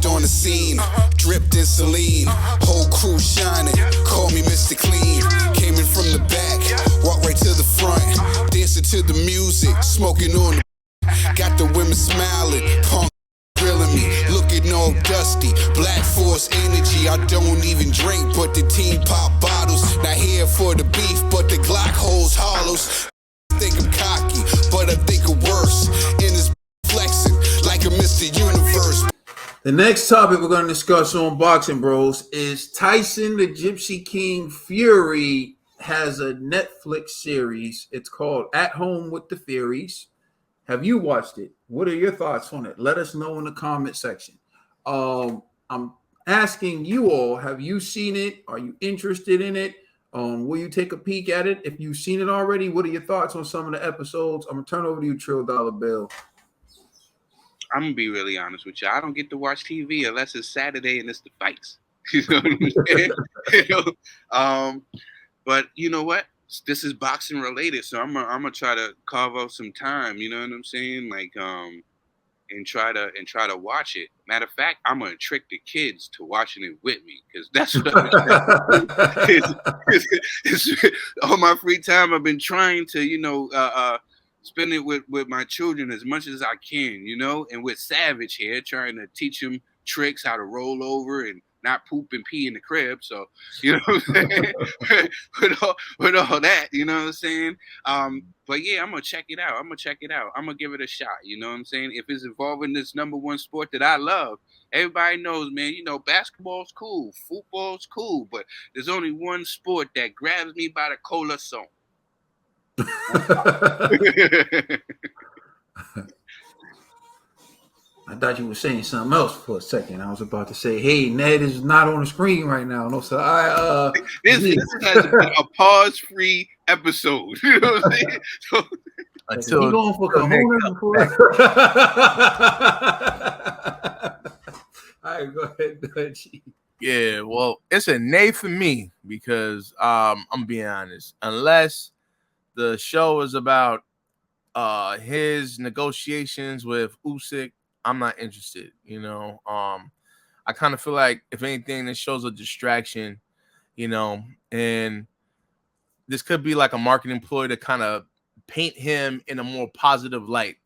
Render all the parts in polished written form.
Stepped on the scene, dripped in saline. Whole crew shining, call me Mr. Clean. Came in from the back, walked right to the front. Dancing to the music, smoking on the. Got the women smiling, punk grilling me, looking all dusty. Black Force energy, I don't even drink, but the team pop bottles. Not here for the beef, but the Glock holds hollows. Think I'm cocky, but I think I'm worse. In this flexing like a Mr. Universe. The next topic we're going to discuss on Boxing Bros is Tyson the Gypsy King Fury has a Netflix series. It's called At Home with the Furies. Have you watched it? What are your thoughts on it? Let us know in the comment section. I'm asking you all, have you seen it? Are you interested in it? Will you take a peek at it? If you've seen it already, what are your thoughts on some of the episodes? I'm going to turn over to you, Trill Dollar Bill. I'm going to be really honest with you. I don't get to watch TV unless it's Saturday and it's the fights. You know what I'm saying? But you know what? This is boxing related, so I'm gonna try to carve out some time. You know what I'm saying? Like and try to watch it. Matter of fact, I'm gonna trick the kids to watching it with me because that's what all my free time. I've been trying to spend it with my children as much as I can, and with Savage here, trying to teach him tricks, how to roll over and not poop and pee in the crib. So, you know what I'm saying? with all that, you know what I'm saying? But yeah, I'm going to check it out. I'm going to give it a shot. You know what I'm saying? If it's involving this number one sport that I love, everybody knows, man, basketball's cool. Football's cool. But there's only one sport that grabs me by the collar zone. I thought you were saying something else for a second. I was about to say, "Hey, Ned is not on the screen right now." No, so this has been a pause-free episode. You know what I'm saying? So, until going for Kahuna before. All right, go ahead, G. Yeah, well, it's a nay for me because I'm being honest. Unless the show is about his negotiations with Usyk, I'm not interested. I kind of feel like if anything, this show's a distraction, and this could be like a marketing ploy to kind of paint him in a more positive light.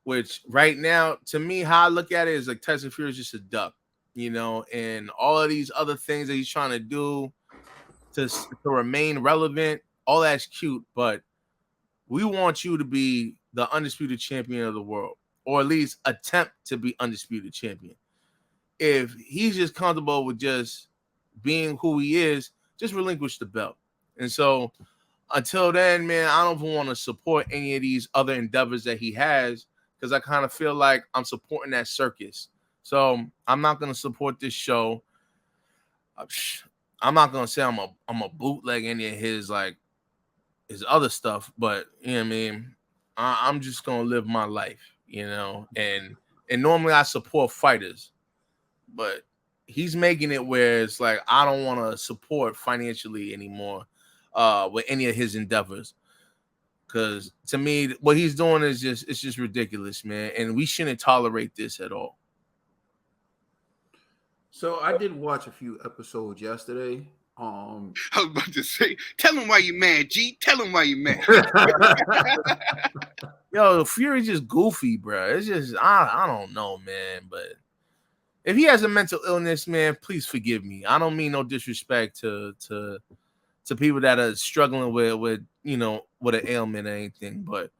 Which right now, to me, how I look at it is like Tyson Fury is just a duck, and all of these other things that he's trying to do to remain relevant, all that's cute, but we want you to be the undisputed champion of the world, or at least attempt to be undisputed champion. If he's just comfortable with just being who he is, just relinquish the belt. And so until then, man, I don't want to support any of these other endeavors that he has because I kind of feel like I'm supporting that circus. So I'm not going to support this show. I'm not going to say I'm a bootleg any of his other stuff, but you know what I mean? I'm just going to live my life, and normally I support fighters, but he's making it where it's like I don't want to support financially anymore with any of his endeavors, because to me what he's doing is just ridiculous, man, and we shouldn't tolerate this at all. So I did watch a few episodes yesterday. I was about to say, tell him why you mad, G. Tell him why you mad. Yo, Fury's just goofy, bro. It's just I don't know, man. But if he has a mental illness, man, please forgive me. I don't mean no disrespect to people that are struggling with with an ailment or anything, but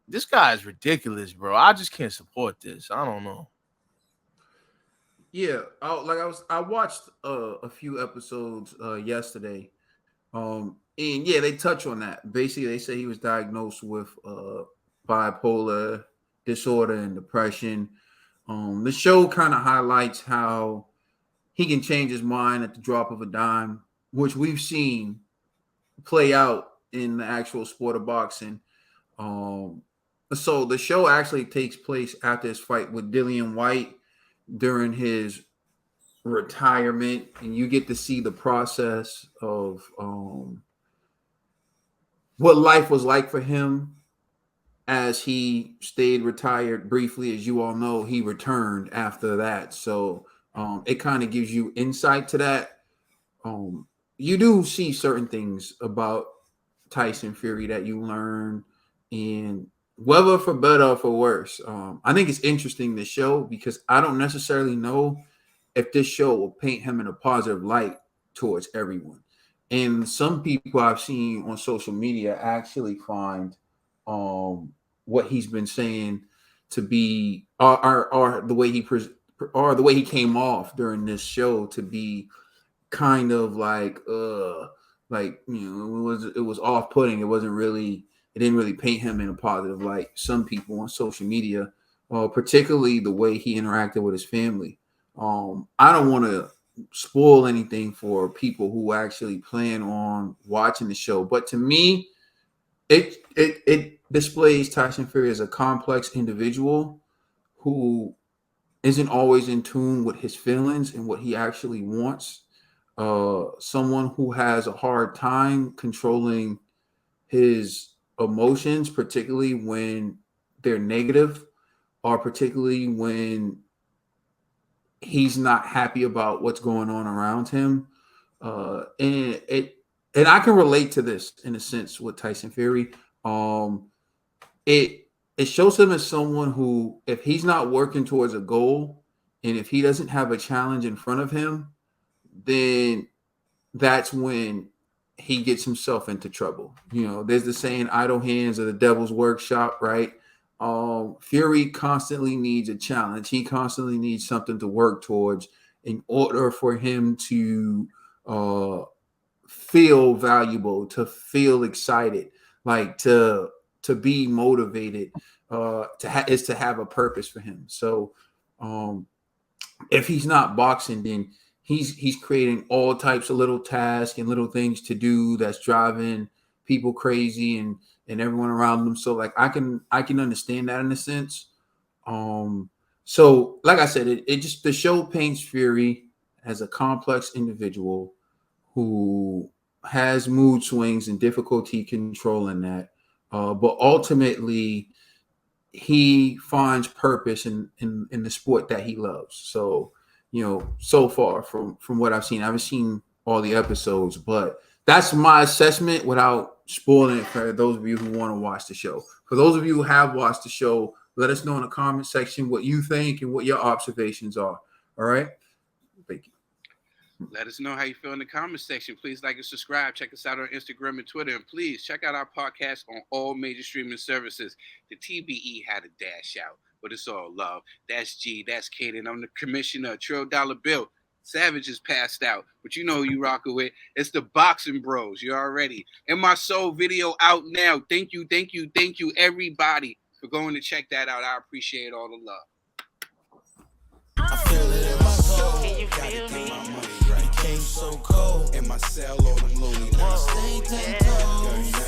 this guy is ridiculous, bro. I just can't support this. I don't know. Yeah, I watched a few episodes yesterday, and yeah, they touch on that. Basically, they say he was diagnosed with bipolar disorder and depression. The show kind of highlights how he can change his mind at the drop of a dime, which we've seen play out in the actual sport of boxing. So the show actually takes place after his fight with Dillian White during his retirement, and you get to see the process of what life was like for him as he stayed retired briefly, as you all know, he returned after that. So it kind of gives you insight to that. You do see certain things about Tyson Fury that you learn, and whether for better or for worse. I think it's interesting, this show, because I don't necessarily know if this show will paint him in a positive light towards everyone. And some people I've seen on social media actually find what he's been saying to be, or the way or the way he came off during this show to be kind of like, it was off-putting. It didn't really paint him in a positive light. Some people on social media, particularly the way he interacted with his family. I don't want to spoil anything for people who actually plan on watching the show, but to me, it displays Tyson Fury as a complex individual who isn't always in tune with his feelings and what he actually wants. Someone who has a hard time controlling his emotions, particularly when they're negative, or particularly when he's not happy about what's going on around him. And I can relate to this in a sense with Tyson Fury. It shows him as someone who, if he's not working towards a goal, and if he doesn't have a challenge in front of him, then that's when he gets himself into trouble. There's the saying, idle hands are the devil's workshop, right? Fury constantly needs a challenge. He constantly needs something to work towards in order for him to feel valuable, to feel excited, like to be motivated, is to have a purpose for him. So if he's not boxing, then he's creating all types of little tasks and little things to do that's driving people crazy and everyone around them. So like I can understand that in a sense. So like I said, it just, the show paints Fury as a complex individual who has mood swings and difficulty controlling that. But ultimately he finds purpose in the sport that he loves. So, so far from what I've seen, I haven't seen all the episodes, but that's my assessment without spoiling it for those of you who want to watch the show. For those of you who have watched the show, let us know in the comment section what you think and what your observations are. All right. Thank you. Let us know how you feel in the comment section. Please like and subscribe. Check us out on Instagram and Twitter. And please check out our podcast on all major streaming services. The TBE had a dash out, but it's all love. That's G. That's Kaden. I'm the commissioner. Trill Dollar Bill. Savage is passed out, but you know who you rocking with. It's the Boxing Bros. You already. And my soul video out now. Thank you, everybody, for going to check that out. I appreciate all the love. I feel it in my soul. Can you feel me? Came so cold in my cell, all them lonely nights. Stay 10 toes.